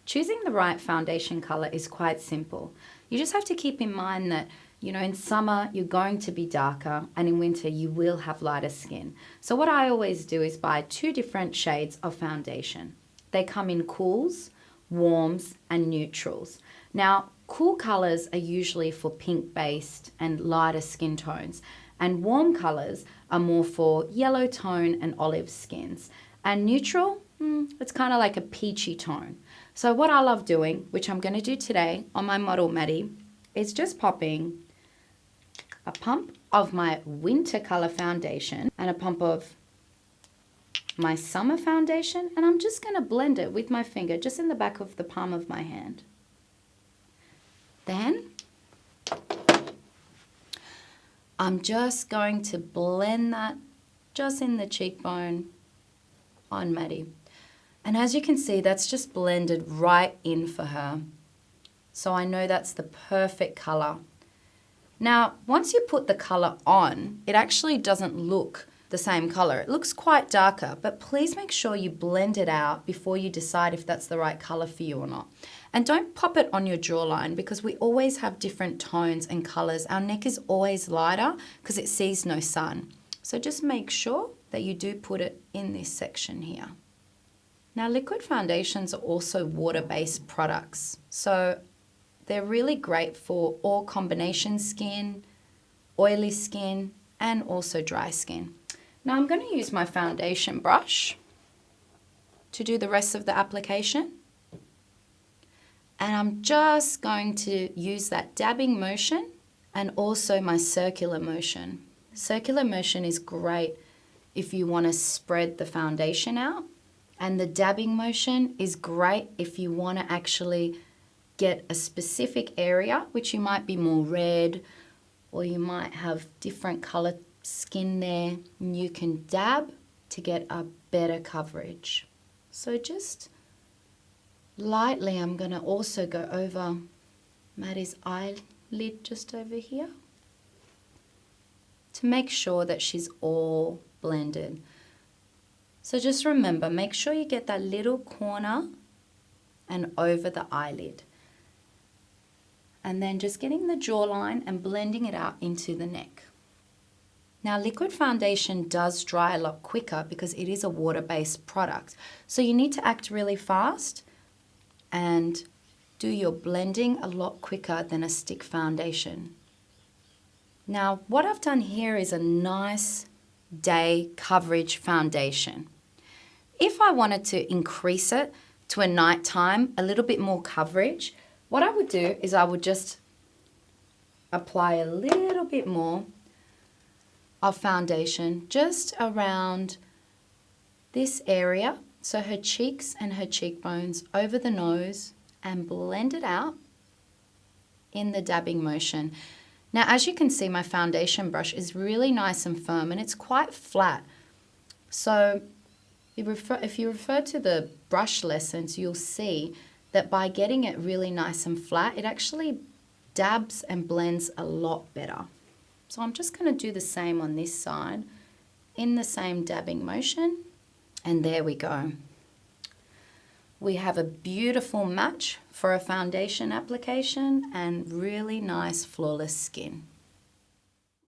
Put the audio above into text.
Choosing the right foundation color is quite simple. You just have to keep in mind that, you know, in summer you're going to be darker and in winter you will have lighter skin. So what I always do is buy 2 different shades of foundation. They come in cools, warms, and neutrals. Now, cool colors are usually for pink-based and lighter skin tones, and warm colors are more for yellow tone and olive skins. And neutral, it's kind of like a peachy tone. So what I love doing, which I'm going to do today on my model Maddie, is just popping a pump of my winter color foundation and a pump of my summer foundation, and I'm just going to blend it with my finger just in the back of the palm of my hand. Then I'm just going to blend that just in the cheekbone on Maddie. And as you can see, that's just blended right in for her. So I know that's the perfect color. Now, once you put the color on, it actually doesn't look the same color. It looks quite darker, but please make sure you blend it out before you decide if that's the right color for you or not. And don't pop it on your jawline because we always have different tones and colors. Our neck is always lighter because it sees no sun. So just make sure that you do put it in this section here. Now, liquid foundations are also water-based products. So they're really great for all combination skin, oily skin, and also dry skin. Now I'm going to use my foundation brush to do the rest of the application. And I'm just going to use that dabbing motion and also my circular motion. Circular motion is great if you want to spread the foundation out. And the dabbing motion is great if you want to actually get a specific area, which you might be more red or you might have different color skin there. And you can dab to get a better coverage. So just lightly, I'm going to also go over Maddie's eyelid just over here to make sure that she's all blended. So just remember, make sure you get that little corner and over the eyelid. And then just getting the jawline and blending it out into the neck. Now, liquid foundation does dry a lot quicker because it is a water-based product. So you need to act really fast and do your blending a lot quicker than a stick foundation. Now, what I've done here is a nice day coverage foundation. If I wanted to increase it to a nighttime, a little bit more coverage, what I would do is I would just apply a little bit more of foundation just around this area, so her cheeks and her cheekbones, over the nose, and blend it out in the dabbing motion. Now, as you can see, my foundation brush is really nice and firm and it's quite flat. So if you refer to the brush lessons, you'll see that by getting it really nice and flat, it actually dabs and blends a lot better. So I'm just going to do the same on this side in the same dabbing motion. And there we go. We have a beautiful match for a foundation application and really nice flawless skin.